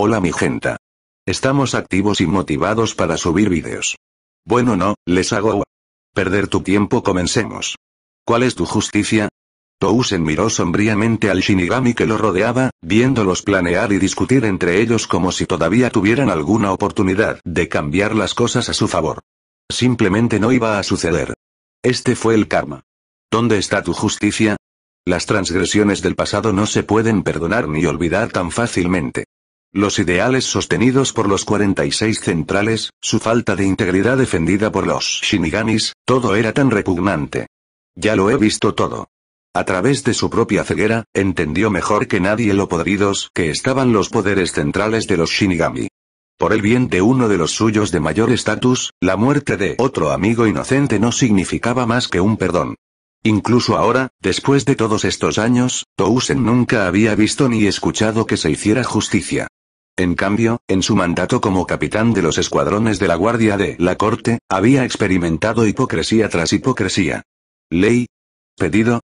Hola mi gente. Estamos activos y motivados para subir vídeos. Bueno no, les hago perder tu tiempo, comencemos. ¿Cuál es tu justicia? Tousen miró sombríamente al Shinigami que lo rodeaba, viéndolos planear y discutir entre ellos como si todavía tuvieran alguna oportunidad de cambiar las cosas a su favor. Simplemente no iba a suceder. Este fue el karma. ¿Dónde está tu justicia? Las transgresiones del pasado no se pueden perdonar ni olvidar tan fácilmente. Los ideales sostenidos por los 46 centrales, su falta de integridad defendida por los Shinigamis, todo era tan repugnante. Ya lo he visto todo. A través de su propia ceguera, entendió mejor que nadie lo podridos que estaban los poderes centrales de los Shinigami. Por el bien de uno de los suyos de mayor estatus, la muerte de otro amigo inocente no significaba más que un perdón. Incluso ahora, después de todos estos años, Tousen nunca había visto ni escuchado que se hiciera justicia. En cambio, en su mandato como capitán de los escuadrones de la Guardia de la Corte, había experimentado hipocresía tras hipocresía. Ley. Pedido.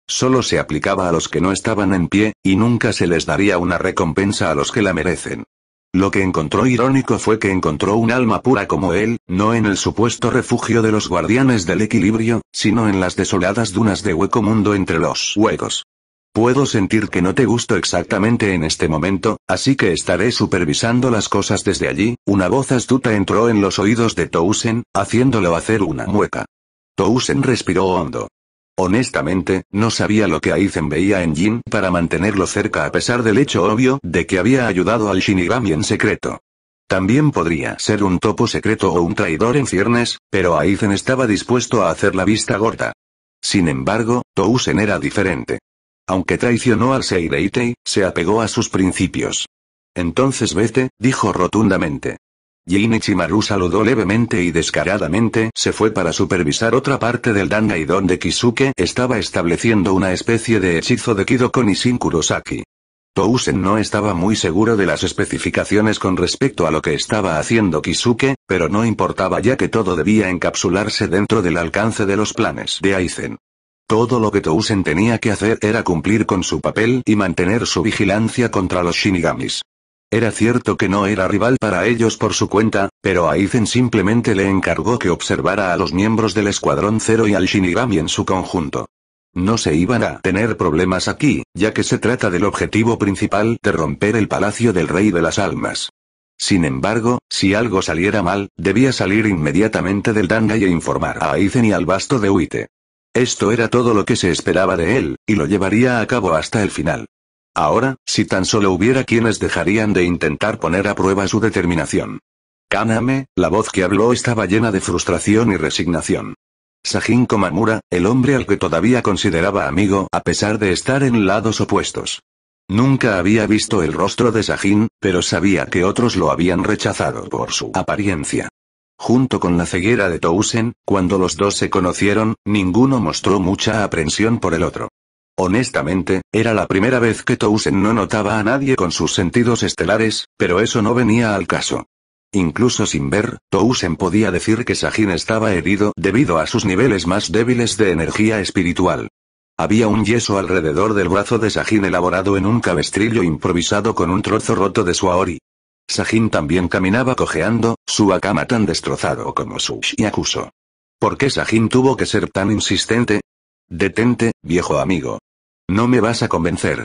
Solo se aplicaba a los que no estaban en pie, y nunca se les daría una recompensa a los que la merecen. Lo que encontró irónico fue que encontró un alma pura como él, no en el supuesto refugio de los guardianes del equilibrio, sino en las desoladas dunas de hueco mundo entre los huecos. Puedo sentir que no te gusto exactamente en este momento, así que estaré supervisando las cosas desde allí. Una voz astuta entró en los oídos de Tousen, haciéndolo hacer una mueca. Tousen respiró hondo. Honestamente, no sabía lo que Aizen veía en Jin para mantenerlo cerca a pesar del hecho obvio de que había ayudado al Shinigami en secreto. También podría ser un topo secreto o un traidor en ciernes, pero Aizen estaba dispuesto a hacer la vista gorda. Sin embargo, Tousen era diferente. Aunque traicionó al Seireitei, se apegó a sus principios. Entonces vete, dijo rotundamente. Jin Ichimaru saludó levemente y descaradamente se fue para supervisar otra parte del Dangai donde Kisuke estaba estableciendo una especie de hechizo de Kido Nishin Kurosaki. Tousen no estaba muy seguro de las especificaciones con respecto a lo que estaba haciendo Kisuke, pero no importaba ya que todo debía encapsularse dentro del alcance de los planes de Aizen. Todo lo que Tousen tenía que hacer era cumplir con su papel y mantener su vigilancia contra los Shinigamis. Era cierto que no era rival para ellos por su cuenta, pero Aizen simplemente le encargó que observara a los miembros del Escuadrón Cero y al Shinigami en su conjunto. No se iban a tener problemas aquí, ya que se trata del objetivo principal de romper el Palacio del Rey de las Almas. Sin embargo, si algo saliera mal, debía salir inmediatamente del Dangai e informar a Aizen y al Basto de Uite. Esto era todo lo que se esperaba de él, y lo llevaría a cabo hasta el final. Ahora, si tan solo hubiera quienes dejarían de intentar poner a prueba su determinación. Kaname, la voz que habló estaba llena de frustración y resignación. Sajin Komamura, el hombre al que todavía consideraba amigo a pesar de estar en lados opuestos. Nunca había visto el rostro de Sajin, pero sabía que otros lo habían rechazado por su apariencia. Junto con la ceguera de Tousen, cuando los dos se conocieron, ninguno mostró mucha aprensión por el otro. Honestamente, era la primera vez que Tousen no notaba a nadie con sus sentidos estelares, pero eso no venía al caso. Incluso sin ver, Tousen podía decir que Sajin estaba herido debido a sus niveles más débiles de energía espiritual. Había un yeso alrededor del brazo de Sajin elaborado en un cabestrillo improvisado con un trozo roto de su aori. Sajin también caminaba cojeando, su akama tan destrozado como su Shyakuso. ¿Por qué Sajin tuvo que ser tan insistente? Detente, viejo amigo. No me vas a convencer.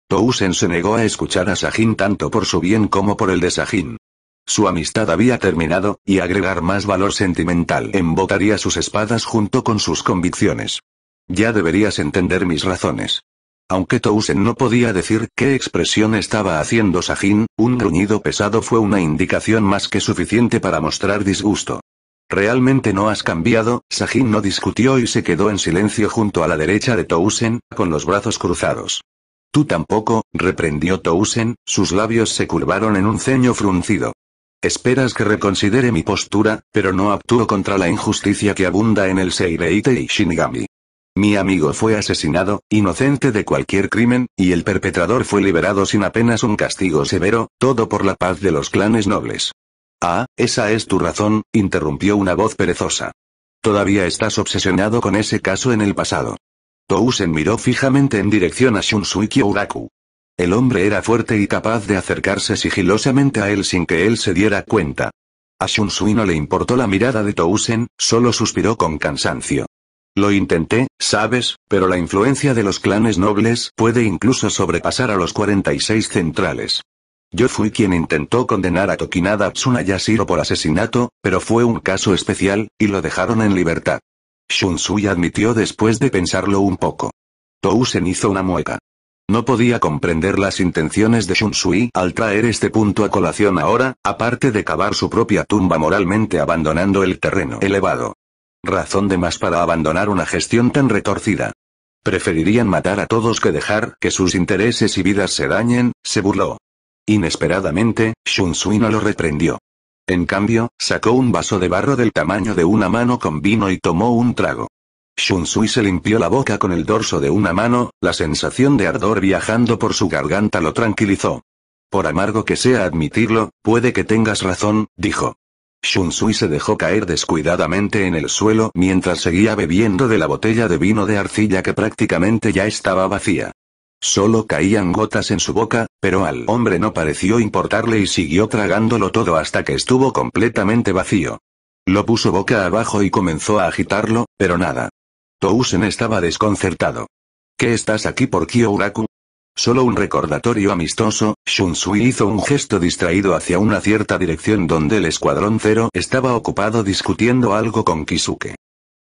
Tousen se negó a escuchar a Sajin tanto por su bien como por el de Sajin. Su amistad había terminado, y agregar más valor sentimental embotaría sus espadas junto con sus convicciones. Ya deberías entender mis razones. Aunque Tousen no podía decir qué expresión estaba haciendo Sajin, un gruñido pesado fue una indicación más que suficiente para mostrar disgusto. ¿Realmente no has cambiado? Sajin no discutió y se quedó en silencio junto a la derecha de Tousen, con los brazos cruzados. Tú tampoco, reprendió Tousen, sus labios se curvaron en un ceño fruncido. Esperas que reconsidere mi postura, pero no actúo contra la injusticia que abunda en el Seireitei Shinigami. Mi amigo fue asesinado, inocente de cualquier crimen, y el perpetrador fue liberado sin apenas un castigo severo, todo por la paz de los clanes nobles. Ah, esa es tu razón, interrumpió una voz perezosa. Todavía estás obsesionado con ese caso en el pasado. Tousen miró fijamente en dirección a Shunsuke Uraku. El hombre era fuerte y capaz de acercarse sigilosamente a él sin que él se diera cuenta. A Shunsui no le importó la mirada de Tousen, solo suspiró con cansancio. Lo intenté, sabes, pero la influencia de los clanes nobles puede incluso sobrepasar a los 46 centrales. Yo fui quien intentó condenar a Tokinada Tsunayashiro por asesinato, pero fue un caso especial, y lo dejaron en libertad. Shunsui admitió después de pensarlo un poco. Tousen hizo una mueca. No podía comprender las intenciones de Shunsui al traer este punto a colación ahora, aparte de cavar su propia tumba moralmente abandonando el terreno elevado. Razón de más para abandonar una gestión tan retorcida. Preferirían matar a todos que dejar que sus intereses y vidas se dañen, se burló. Inesperadamente, Shunsui no lo reprendió. En cambio, sacó un vaso de barro del tamaño de una mano con vino y tomó un trago. Shunsui se limpió la boca con el dorso de una mano, la sensación de ardor viajando por su garganta lo tranquilizó. Por amargo que sea admitirlo, puede que tengas razón, dijo. Shunsui se dejó caer descuidadamente en el suelo mientras seguía bebiendo de la botella de vino de arcilla que prácticamente ya estaba vacía. Solo caían gotas en su boca, pero al hombre no pareció importarle y siguió tragándolo todo hasta que estuvo completamente vacío. Lo puso boca abajo y comenzó a agitarlo, pero nada. Tousen estaba desconcertado. ¿Qué estás aquí por Kyouraku? Solo un recordatorio amistoso. Shunsui hizo un gesto distraído hacia una cierta dirección donde el escuadrón 0 estaba ocupado discutiendo algo con Kisuke.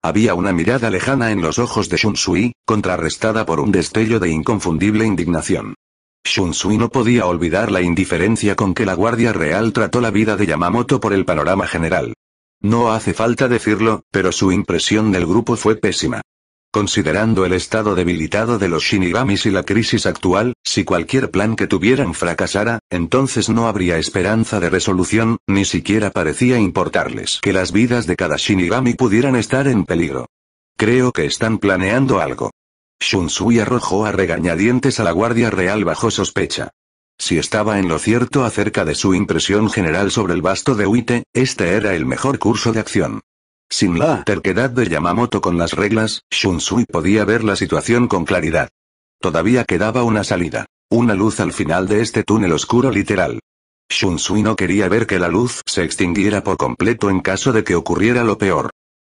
Había una mirada lejana en los ojos de Shunsui, contrarrestada por un destello de inconfundible indignación. Shunsui no podía olvidar la indiferencia con que la Guardia Real trató la vida de Yamamoto por el panorama general. No hace falta decirlo, pero su impresión del grupo fue pésima. Considerando el estado debilitado de los Shinigamis y la crisis actual, si cualquier plan que tuvieran fracasara, entonces no habría esperanza de resolución, ni siquiera parecía importarles que las vidas de cada Shinigami pudieran estar en peligro. Creo que están planeando algo. Shunsui arrojó a regañadientes a la Guardia Real bajo sospecha. Si estaba en lo cierto acerca de su impresión general sobre el basto de Uite, este era el mejor curso de acción. Sin la terquedad de Yamamoto con las reglas, Shunsui podía ver la situación con claridad. Todavía quedaba una salida, una luz al final de este túnel oscuro literal. Shunsui no quería ver que la luz se extinguiera por completo en caso de que ocurriera lo peor.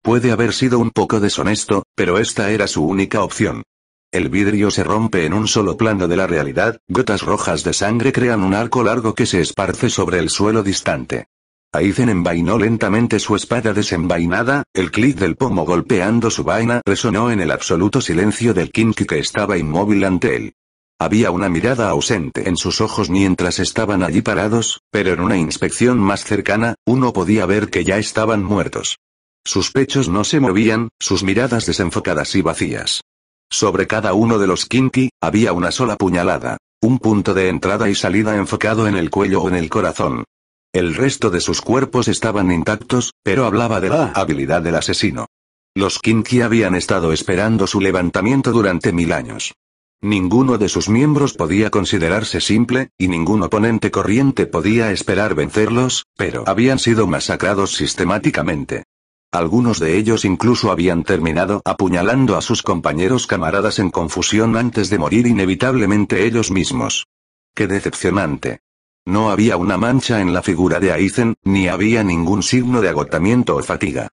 Puede haber sido un poco deshonesto, pero esta era su única opción. El vidrio se rompe en un solo plano de la realidad, gotas rojas de sangre crean un arco largo que se esparce sobre el suelo distante. Aizen envainó lentamente su espada desenvainada, el clic del pomo golpeando su vaina resonó en el absoluto silencio del Kinki que estaba inmóvil ante él. Había una mirada ausente en sus ojos mientras estaban allí parados, pero en una inspección más cercana, uno podía ver que ya estaban muertos. Sus pechos no se movían, sus miradas desenfocadas y vacías. Sobre cada uno de los Kinki, había una sola puñalada, un punto de entrada y salida enfocado en el cuello o en el corazón. El resto de sus cuerpos estaban intactos, pero hablaba de la habilidad del asesino. Los Kinki habían estado esperando su levantamiento durante 1000 años. Ninguno de sus miembros podía considerarse simple, y ningún oponente corriente podía esperar vencerlos, pero habían sido masacrados sistemáticamente. Algunos de ellos incluso habían terminado apuñalando a sus compañeros camaradas en confusión antes de morir inevitablemente ellos mismos. ¡Qué decepcionante! No había una mancha en la figura de Aizen, ni había ningún signo de agotamiento o fatiga.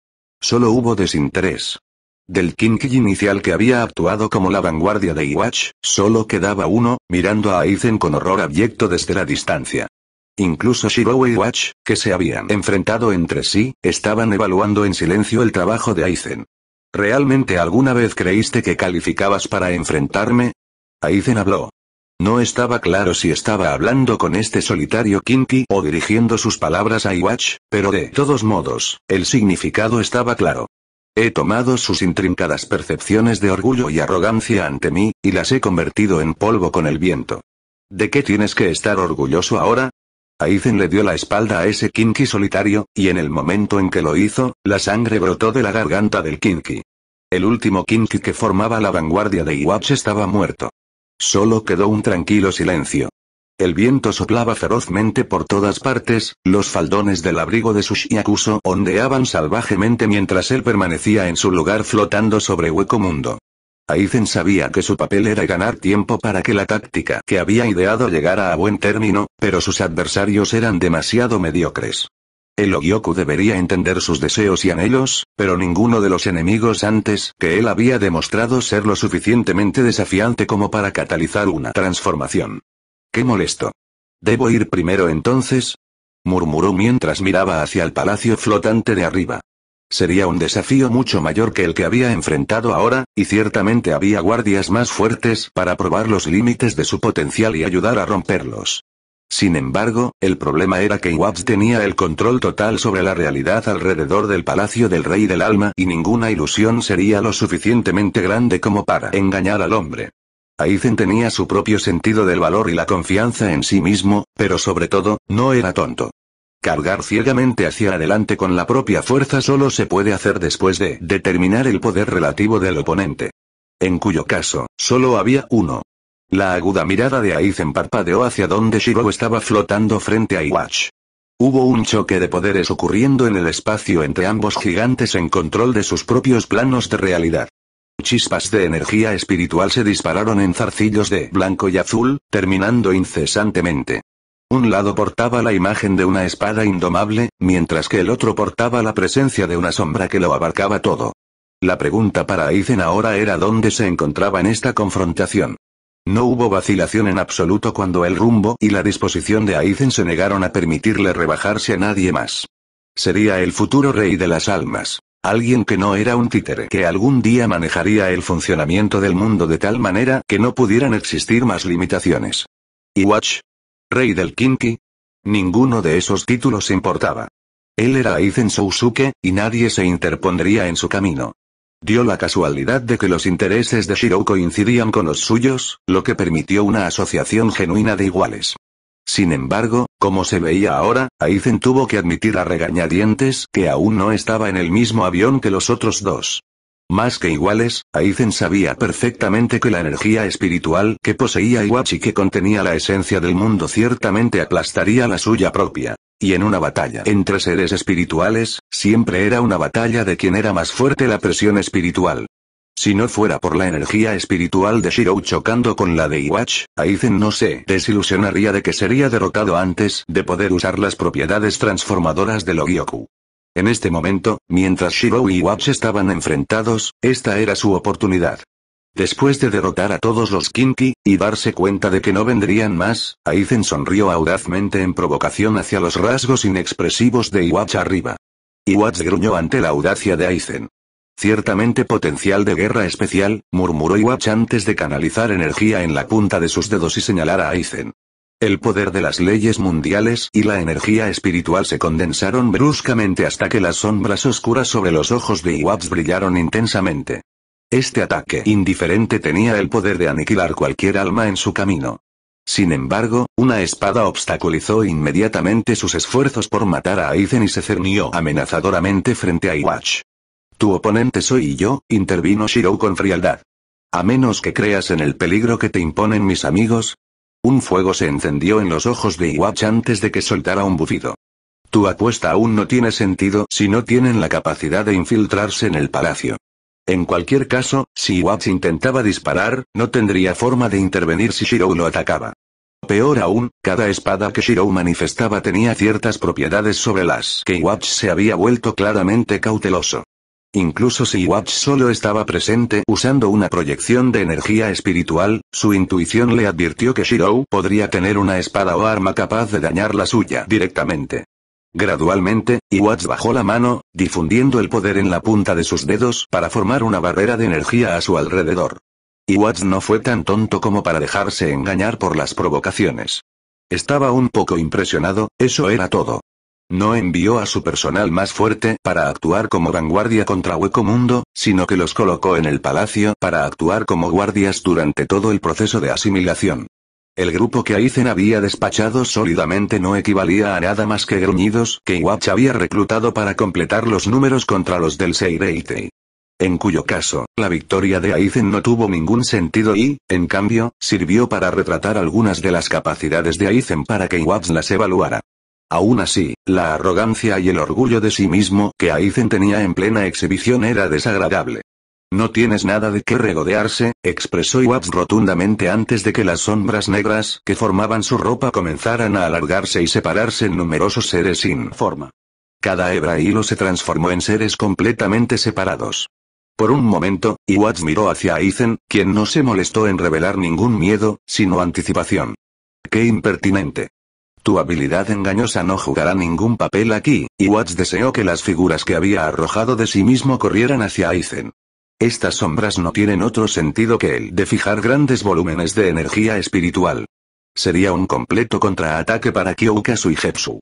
Solo hubo desinterés. Del Kinki inicial que había actuado como la vanguardia de Iwatch, solo quedaba uno, mirando a Aizen con horror abyecto desde la distancia. Incluso Shirou e Iwatch, que se habían enfrentado entre sí, estaban evaluando en silencio el trabajo de Aizen. ¿Realmente alguna vez creíste que calificabas para enfrentarme? Aizen habló. No estaba claro si estaba hablando con este solitario Kinki o dirigiendo sus palabras a Iwatch, pero de todos modos, el significado estaba claro. He tomado sus intrincadas percepciones de orgullo y arrogancia ante mí, y las he convertido en polvo con el viento. ¿De qué tienes que estar orgulloso ahora? Aizen le dio la espalda a ese Kinki solitario, y en el momento en que lo hizo, la sangre brotó de la garganta del Kinki. El último Kinki que formaba la vanguardia de Iwatch estaba muerto. Solo quedó un tranquilo silencio. El viento soplaba ferozmente por todas partes, los faldones del abrigo de Sushiakuso ondeaban salvajemente mientras él permanecía en su lugar flotando sobre Hueco Mundo. Aizen sabía que su papel era ganar tiempo para que la táctica que había ideado llegara a buen término, pero sus adversarios eran demasiado mediocres. El Ogyoku debería entender sus deseos y anhelos, pero ninguno de los enemigos antes que él había demostrado ser lo suficientemente desafiante como para catalizar una transformación. ¡Qué molesto! ¿Debo ir primero entonces?, murmuró mientras miraba hacia el palacio flotante de arriba. Sería un desafío mucho mayor que el que había enfrentado ahora, y ciertamente había guardias más fuertes para probar los límites de su potencial y ayudar a romperlos. Sin embargo, el problema era que Iwatch tenía el control total sobre la realidad alrededor del palacio del Rey del Alma y ninguna ilusión sería lo suficientemente grande como para engañar al hombre. Aizen tenía su propio sentido del valor y la confianza en sí mismo, pero sobre todo, no era tonto. Cargar ciegamente hacia adelante con la propia fuerza solo se puede hacer después de determinar el poder relativo del oponente. En cuyo caso, solo había uno. La aguda mirada de Aizen parpadeó hacia donde Shirou estaba flotando frente a Iwatch. Hubo un choque de poderes ocurriendo en el espacio entre ambos gigantes en control de sus propios planos de realidad. Chispas de energía espiritual se dispararon en zarcillos de blanco y azul, terminando incesantemente. Un lado portaba la imagen de una espada indomable, mientras que el otro portaba la presencia de una sombra que lo abarcaba todo. La pregunta para Aizen ahora era dónde se encontraba en esta confrontación. No hubo vacilación en absoluto cuando el rumbo y la disposición de Aizen se negaron a permitirle rebajarse a nadie más. Sería el futuro rey de las almas. Alguien que no era un títere que algún día manejaría el funcionamiento del mundo de tal manera que no pudieran existir más limitaciones. Iwatch, rey del Kinki. Ninguno de esos títulos importaba. Él era Aizen Shousuke, y nadie se interpondría en su camino. Dio la casualidad de que los intereses de Shirou coincidían con los suyos, lo que permitió una asociación genuina de iguales. Sin embargo, como se veía ahora, Aizen tuvo que admitir a regañadientes que aún no estaba en el mismo avión que los otros dos. Más que iguales, Aizen sabía perfectamente que la energía espiritual que poseía Iwatch y que contenía la esencia del mundo ciertamente aplastaría la suya propia. Y en una batalla entre seres espirituales, siempre era una batalla de quien era más fuerte la presión espiritual. Si no fuera por la energía espiritual de Shirou chocando con la de Iwatch, Aizen no se desilusionaría de que sería derrotado antes de poder usar las propiedades transformadoras del Ogyoku. En este momento, mientras Shirou y Iwatch estaban enfrentados, esta era su oportunidad. Después de derrotar a todos los Kinki, y darse cuenta de que no vendrían más, Aizen sonrió audazmente en provocación hacia los rasgos inexpresivos de Iwatch arriba. Iwatch gruñó ante la audacia de Aizen. Ciertamente potencial de guerra especial, murmuró Iwatch antes de canalizar energía en la punta de sus dedos y señalar a Aizen. El poder de las leyes mundiales y la energía espiritual se condensaron bruscamente hasta que las sombras oscuras sobre los ojos de Iwatch brillaron intensamente. Este ataque indiferente tenía el poder de aniquilar cualquier alma en su camino. Sin embargo, una espada obstaculizó inmediatamente sus esfuerzos por matar a Aizen y se cernió amenazadoramente frente a Iwatch. Tu oponente soy yo, intervino Shirou con frialdad. A menos que creas en el peligro que te imponen mis amigos. Un fuego se encendió en los ojos de Iwatch antes de que soltara un bufido. Tu apuesta aún no tiene sentido si no tienen la capacidad de infiltrarse en el palacio. En cualquier caso, si Iwatch intentaba disparar, no tendría forma de intervenir si Shirou lo atacaba. Peor aún, cada espada que Shirou manifestaba tenía ciertas propiedades sobre las que Iwatch se había vuelto claramente cauteloso. Incluso si Iwatch solo estaba presente usando una proyección de energía espiritual, su intuición le advirtió que Shirou podría tener una espada o arma capaz de dañar la suya directamente. Gradualmente, Iwatch bajó la mano, difundiendo el poder en la punta de sus dedos para formar una barrera de energía a su alrededor. Iwatch no fue tan tonto como para dejarse engañar por las provocaciones. Estaba un poco impresionado, eso era todo. No envió a su personal más fuerte para actuar como vanguardia contra Hueco Mundo, sino que los colocó en el palacio para actuar como guardias durante todo el proceso de asimilación. El grupo que Aizen había despachado sólidamente no equivalía a nada más que gruñidos que Iwatch había reclutado para completar los números contra los del Seireitei. En cuyo caso, la victoria de Aizen no tuvo ningún sentido y, en cambio, sirvió para retratar algunas de las capacidades de Aizen para que Iwatch las evaluara. Aún así, la arrogancia y el orgullo de sí mismo que Aizen tenía en plena exhibición era desagradable. No tienes nada de qué regodearse, expresó Iwatch rotundamente antes de que las sombras negras que formaban su ropa comenzaran a alargarse y separarse en numerosos seres sin forma. Cada hebra y hilo se transformó en seres completamente separados. Por un momento, Iwatch miró hacia Aizen, quien no se molestó en revelar ningún miedo, sino anticipación. ¡Qué impertinente! Tu habilidad engañosa no jugará ningún papel aquí. Iwatch deseó que las figuras que había arrojado de sí mismo corrieran hacia Aizen. Estas sombras no tienen otro sentido que el de fijar grandes volúmenes de energía espiritual. Sería un completo contraataque para Kyoka Suigetsu.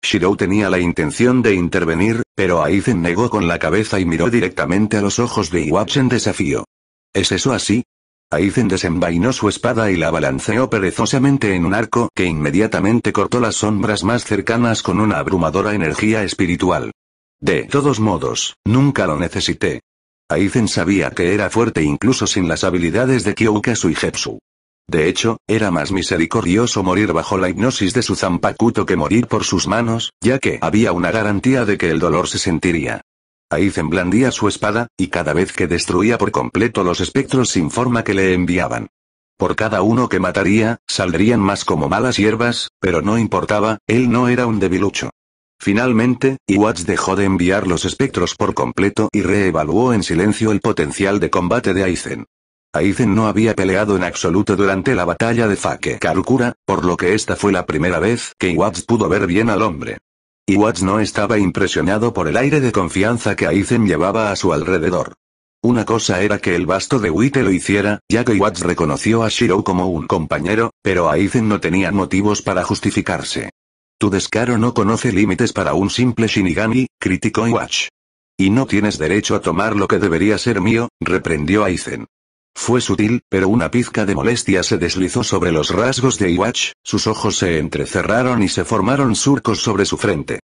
Shirou tenía la intención de intervenir, pero Aizen negó con la cabeza y miró directamente a los ojos de Iwatch en desafío. ¿Es eso así? Aizen desenvainó su espada y la balanceó perezosamente en un arco que inmediatamente cortó las sombras más cercanas con una abrumadora energía espiritual. De todos modos, nunca lo necesité. Aizen sabía que era fuerte incluso sin las habilidades de Kyoka Suigetsu. De hecho, era más misericordioso morir bajo la hipnosis de su Zanpakuto que morir por sus manos, ya que había una garantía de que el dolor se sentiría. Aizen blandía su espada, y cada vez que destruía por completo los espectros sin forma que le enviaban. Por cada uno que mataría, saldrían más como malas hierbas, pero no importaba, él no era un debilucho. Finalmente, Iwatch dejó de enviar los espectros por completo y reevaluó en silencio el potencial de combate de Aizen. Aizen no había peleado en absoluto durante la batalla de Fake Karukura, por lo que esta fue la primera vez que Iwatch pudo ver bien al hombre. Iwatch no estaba impresionado por el aire de confianza que Aizen llevaba a su alrededor. Una cosa era que el basto de Wite lo hiciera, ya que Iwatch reconoció a Shirou como un compañero, pero Aizen no tenía motivos para justificarse. Tu descaro no conoce límites para un simple Shinigami, criticó Iwatch. Y no tienes derecho a tomar lo que debería ser mío, reprendió Aizen. Fue sutil, pero una pizca de molestia se deslizó sobre los rasgos de Iwatch, sus ojos se entrecerraron y se formaron surcos sobre su frente.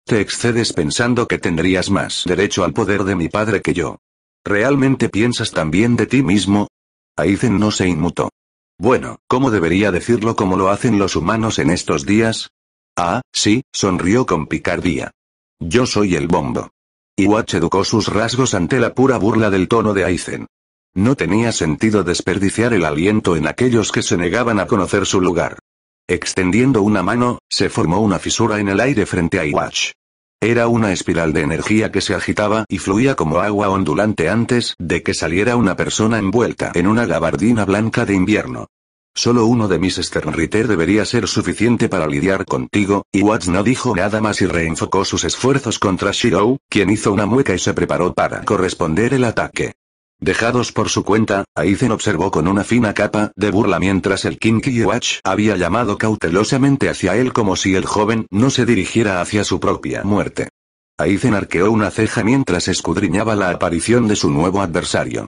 Te excedes pensando que tendrías más derecho al poder de mi padre que yo. ¿Realmente piensas tan bien de ti mismo? Aizen no se inmutó. Bueno, ¿cómo debería decirlo como lo hacen los humanos en estos días? Ah, sí, sonrió con picardía. Yo soy el bombo. Iwatch educó sus rasgos ante la pura burla del tono de Aizen. No tenía sentido desperdiciar el aliento en aquellos que se negaban a conocer su lugar. Extendiendo una mano, se formó una fisura en el aire frente a Iwatch. Era una espiral de energía que se agitaba y fluía como agua ondulante antes de que saliera una persona envuelta en una gabardina blanca de invierno. Solo uno de mis Sternritter debería ser suficiente para lidiar contigo. Iwatch no dijo nada más y reenfocó sus esfuerzos contra Shirou, quien hizo una mueca y se preparó para corresponder el ataque. Dejados por su cuenta, Aizen observó con una fina capa de burla mientras el Kinky Iwatch había llamado cautelosamente hacia él como si el joven no se dirigiera hacia su propia muerte. Aizen arqueó una ceja mientras escudriñaba la aparición de su nuevo adversario.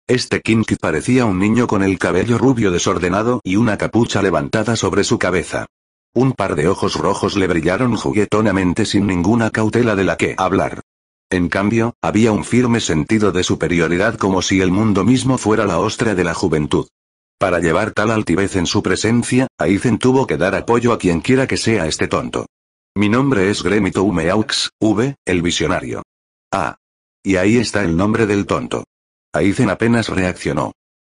Este Kinky parecía un niño con el cabello rubio desordenado y una capucha levantada sobre su cabeza. Un par de ojos rojos le brillaron juguetonamente sin ninguna cautela de la que hablar. En cambio, había un firme sentido de superioridad como si el mundo mismo fuera la ostra de la juventud. Para llevar tal altivez en su presencia, Aizen tuvo que dar apoyo a quien quiera que sea este tonto. Mi nombre es Gremito Umeaux, el visionario. Ah. Y ahí está el nombre del tonto. Aizen apenas reaccionó.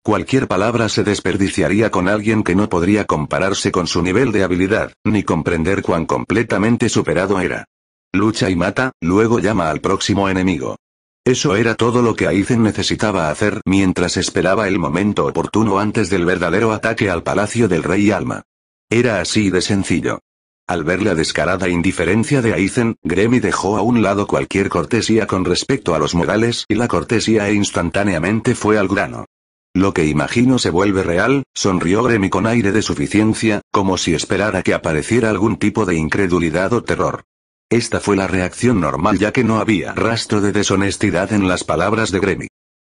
Cualquier palabra se desperdiciaría con alguien que no podría compararse con su nivel de habilidad, ni comprender cuán completamente superado era. Lucha y mata, luego llama al próximo enemigo. Eso era todo lo que Aizen necesitaba hacer mientras esperaba el momento oportuno antes del verdadero ataque al palacio del Rey Alma. Era así de sencillo. Al ver la descarada indiferencia de Aizen, Gremi dejó a un lado cualquier cortesía con respecto a los modales y la cortesía instantáneamente fue al grano. Lo que imagino se vuelve real, sonrió Gremi con aire de suficiencia, como si esperara que apareciera algún tipo de incredulidad o terror. Esta fue la reacción normal ya que no había rastro de deshonestidad en las palabras de Gremi.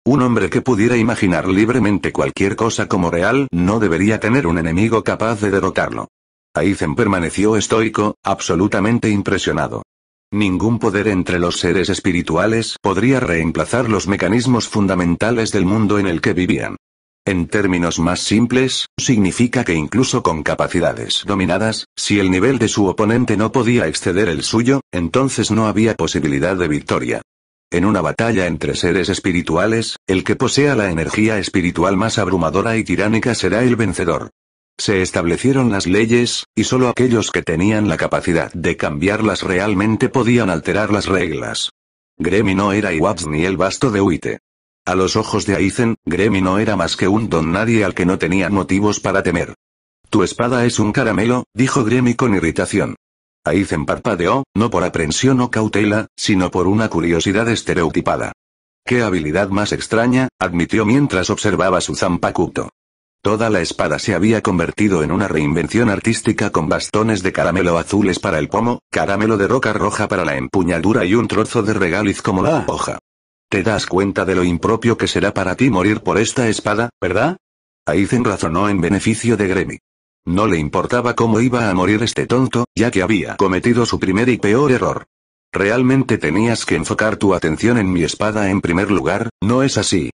Un hombre que pudiera imaginar libremente cualquier cosa como real no debería tener un enemigo capaz de derrotarlo. Aizen permaneció estoico, absolutamente impresionado. Ningún poder entre los seres espirituales podría reemplazar los mecanismos fundamentales del mundo en el que vivían. En términos más simples, significa que incluso con capacidades dominadas, si el nivel de su oponente no podía exceder el suyo, entonces no había posibilidad de victoria. En una batalla entre seres espirituales, el que posea la energía espiritual más abrumadora y tiránica será el vencedor. Se establecieron las leyes, y solo aquellos que tenían la capacidad de cambiarlas realmente podían alterar las reglas. Gremmy no era Iwatz ni el basto de Uite. A los ojos de Aizen, Gremmy no era más que un don nadie al que no tenía motivos para temer. Tu espada es un caramelo, dijo Gremmy con irritación. Aizen parpadeó, no por aprensión o cautela, sino por una curiosidad estereotipada. Qué habilidad más extraña, admitió mientras observaba su Zanpakuto. Toda la espada se había convertido en una reinvención artística con bastones de caramelo azules para el pomo, caramelo de roca roja para la empuñadura y un trozo de regaliz como la hoja. ¿Te das cuenta de lo impropio que será para ti morir por esta espada, verdad? Aizen razonó en beneficio de Gremmy. No le importaba cómo iba a morir este tonto, ya que había cometido su primer y peor error. Realmente tenías que enfocar tu atención en mi espada en primer lugar, ¿no es así?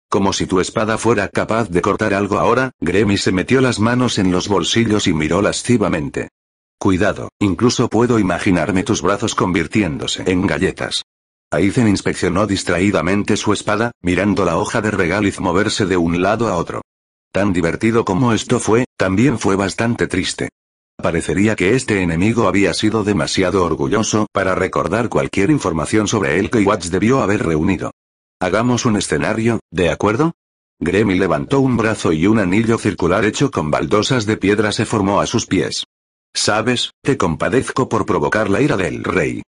Como si tu espada fuera capaz de cortar algo ahora, Gremmy se metió las manos en los bolsillos y miró lascivamente. Cuidado, incluso puedo imaginarme tus brazos convirtiéndose en galletas. Aizen inspeccionó distraídamente su espada, mirando la hoja de regaliz moverse de un lado a otro. Tan divertido como esto fue, también fue bastante triste. Parecería que este enemigo había sido demasiado orgulloso para recordar cualquier información sobre él que Iwatz debió haber reunido. Hagamos un escenario, ¿de acuerdo? Gremmy levantó un brazo y un anillo circular hecho con baldosas de piedra se formó a sus pies. Sabes, te compadezco por provocar la ira del rey.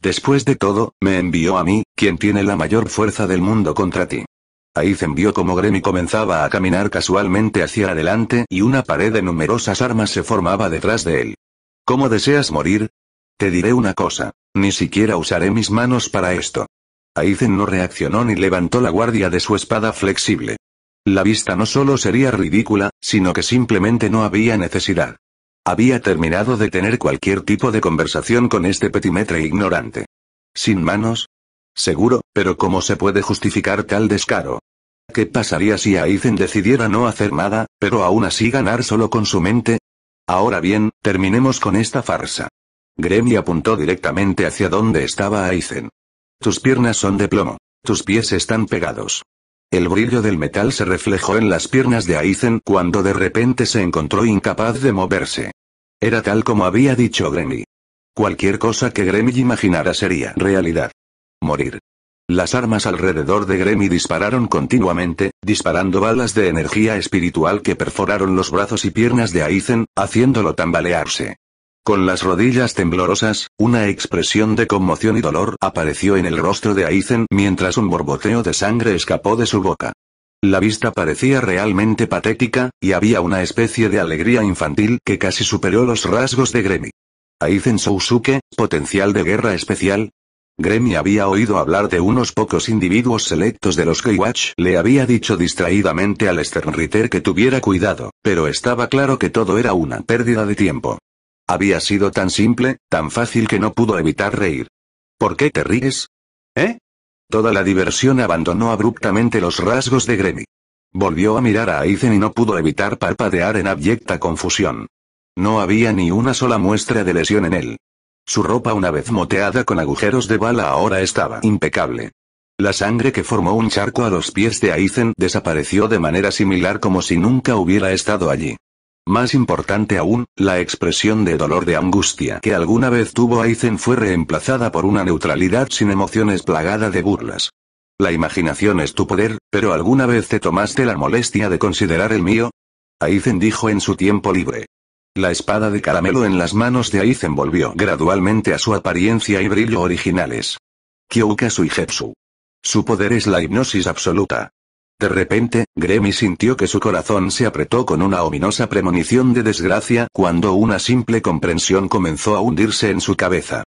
Después de todo, me envió a mí, quien tiene la mayor fuerza del mundo contra ti. Aizen vio como Gremmy comenzaba a caminar casualmente hacia adelante y una pared de numerosas armas se formaba detrás de él. ¿Cómo deseas morir? Te diré una cosa, ni siquiera usaré mis manos para esto. Aizen no reaccionó ni levantó la guardia de su espada flexible. La vista no solo sería ridícula, sino que simplemente no había necesidad. Había terminado de tener cualquier tipo de conversación con este petimetre ignorante. ¿Sin manos? Seguro, pero ¿cómo se puede justificar tal descaro? ¿Qué pasaría si Aizen decidiera no hacer nada, pero aún así ganar solo con su mente? Ahora bien, terminemos con esta farsa. Gremmy apuntó directamente hacia donde estaba Aizen. Tus piernas son de plomo. Tus pies están pegados. El brillo del metal se reflejó en las piernas de Aizen cuando de repente se encontró incapaz de moverse. Era tal como había dicho Gremmy. Cualquier cosa que Gremmy imaginara sería realidad. Morir. Las armas alrededor de Gremmy dispararon continuamente, disparando balas de energía espiritual que perforaron los brazos y piernas de Aizen, haciéndolo tambalearse. Con las rodillas temblorosas, una expresión de conmoción y dolor apareció en el rostro de Aizen mientras un borboteo de sangre escapó de su boca. La vista parecía realmente patética, y había una especie de alegría infantil que casi superó los rasgos de Gremmy. Aizen Sousuke, potencial de guerra especial. Gremmy había oído hablar de unos pocos individuos selectos de los que Iwatch le había dicho distraídamente al Sternritter que tuviera cuidado, pero estaba claro que todo era una pérdida de tiempo. Había sido tan simple, tan fácil que no pudo evitar reír. ¿Por qué te ríes? ¿Eh? Toda la diversión abandonó abruptamente los rasgos de Gremmy. Volvió a mirar a Aizen y no pudo evitar parpadear en abyecta confusión. No había ni una sola muestra de lesión en él. Su ropa una vez moteada con agujeros de bala ahora estaba impecable. La sangre que formó un charco a los pies de Aizen desapareció de manera similar como si nunca hubiera estado allí. Más importante aún, la expresión de dolor de angustia que alguna vez tuvo Aizen fue reemplazada por una neutralidad sin emociones plagada de burlas. La imaginación es tu poder, pero ¿alguna vez te tomaste la molestia de considerar el mío? Aizen dijo en su tiempo libre. La espada de caramelo en las manos de Aizen volvió gradualmente a su apariencia y brillo originales. Kyouka Suigetsu. Su poder es la hipnosis absoluta. De repente, Gremmy sintió que su corazón se apretó con una ominosa premonición de desgracia cuando una simple comprensión comenzó a hundirse en su cabeza.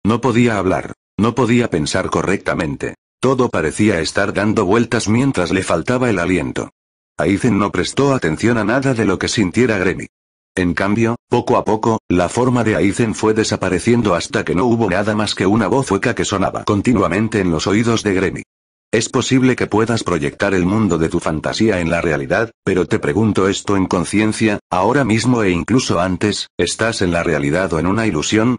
No podía hablar, no podía pensar correctamente. Todo parecía estar dando vueltas mientras le faltaba el aliento. Aizen no prestó atención a nada de lo que sintiera Gremmy. En cambio, poco a poco, la forma de Aizen fue desapareciendo hasta que no hubo nada más que una voz hueca que sonaba continuamente en los oídos de Gremmy. Es posible que puedas proyectar el mundo de tu fantasía en la realidad, pero te pregunto esto en conciencia, ahora mismo e incluso antes, ¿estás en la realidad o en una ilusión?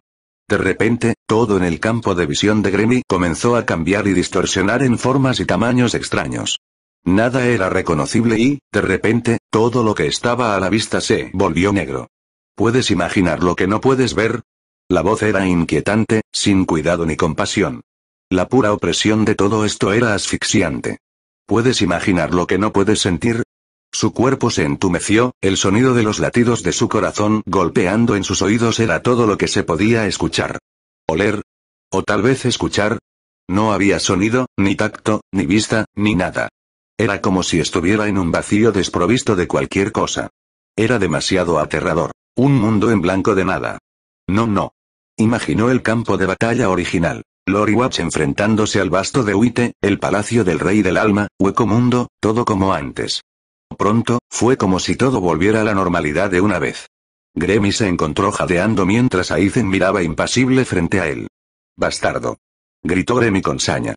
De repente, Todo en el campo de visión de Grammy comenzó a cambiar y distorsionar en formas y tamaños extraños. Nada era reconocible y, de repente, todo lo que estaba a la vista se volvió negro. ¿Puedes imaginar lo que no puedes ver? La voz era inquietante, sin cuidado ni compasión. La pura opresión de todo esto era asfixiante. ¿Puedes imaginar lo que no puedes sentir? Su cuerpo se entumeció, el sonido de los latidos de su corazón golpeando en sus oídos era todo lo que se podía escuchar. ¿Oler? ¿O tal vez escuchar? No había sonido, ni tacto, ni vista, ni nada. Era como si estuviera en un vacío desprovisto de cualquier cosa. Era demasiado aterrador. Un mundo en blanco de nada. No. Imaginó el campo de batalla original. Lord Watch enfrentándose al vasto de Uite, el palacio del rey del alma, hueco mundo, todo como antes. Pronto, fue como si todo volviera a la normalidad de una vez. Grammy se encontró jadeando mientras Aizen miraba impasible frente a él. «Bastardo», gritó Grammy con saña.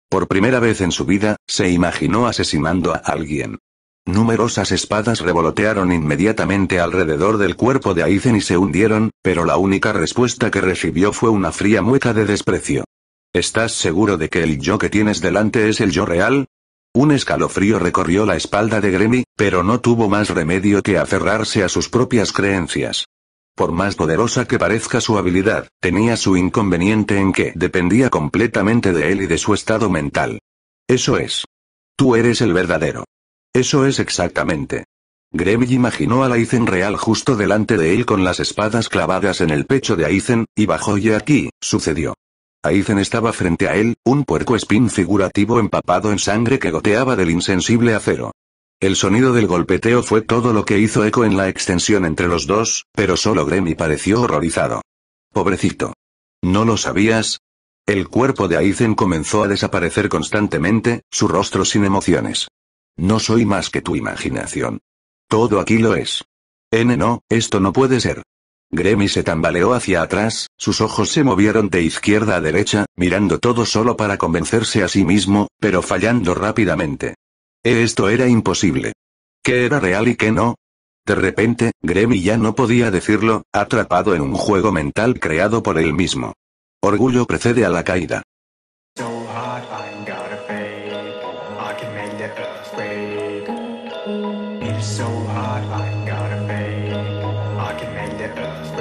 Por primera vez en su vida, se imaginó asesinando a alguien. Numerosas espadas revolotearon inmediatamente alrededor del cuerpo de Aizen y se hundieron, pero la única respuesta que recibió fue una fría mueca de desprecio. ¿Estás seguro de que el yo que tienes delante es el yo real? Un escalofrío recorrió la espalda de Grammy, pero no tuvo más remedio que aferrarse a sus propias creencias. Por más poderosa que parezca su habilidad, tenía su inconveniente en que dependía completamente de él y de su estado mental. Eso es. Tú eres el verdadero. Eso es exactamente. Grammy imaginó al Aizen real justo delante de él con las espadas clavadas en el pecho de Aizen, y bajó y aquí, sucedió. Aizen estaba frente a él, un puercoespín figurativo empapado en sangre que goteaba del insensible acero. El sonido del golpeteo fue todo lo que hizo eco en la extensión entre los dos, pero solo Grammy pareció horrorizado. Pobrecito. ¿No lo sabías? El cuerpo de Aizen comenzó a desaparecer constantemente, su rostro sin emociones. No soy más que tu imaginación. Todo aquí lo es. No, esto no puede ser. Grammy se tambaleó hacia atrás, sus ojos se movieron de izquierda a derecha, mirando todo solo para convencerse a sí mismo, pero fallando rápidamente. Esto era imposible. ¿Qué era real y qué no? De repente, Grammy ya no podía decirlo, atrapado en un juego mental creado por él mismo. Orgullo precede a la caída. So hard, I got a fake. I can make the earth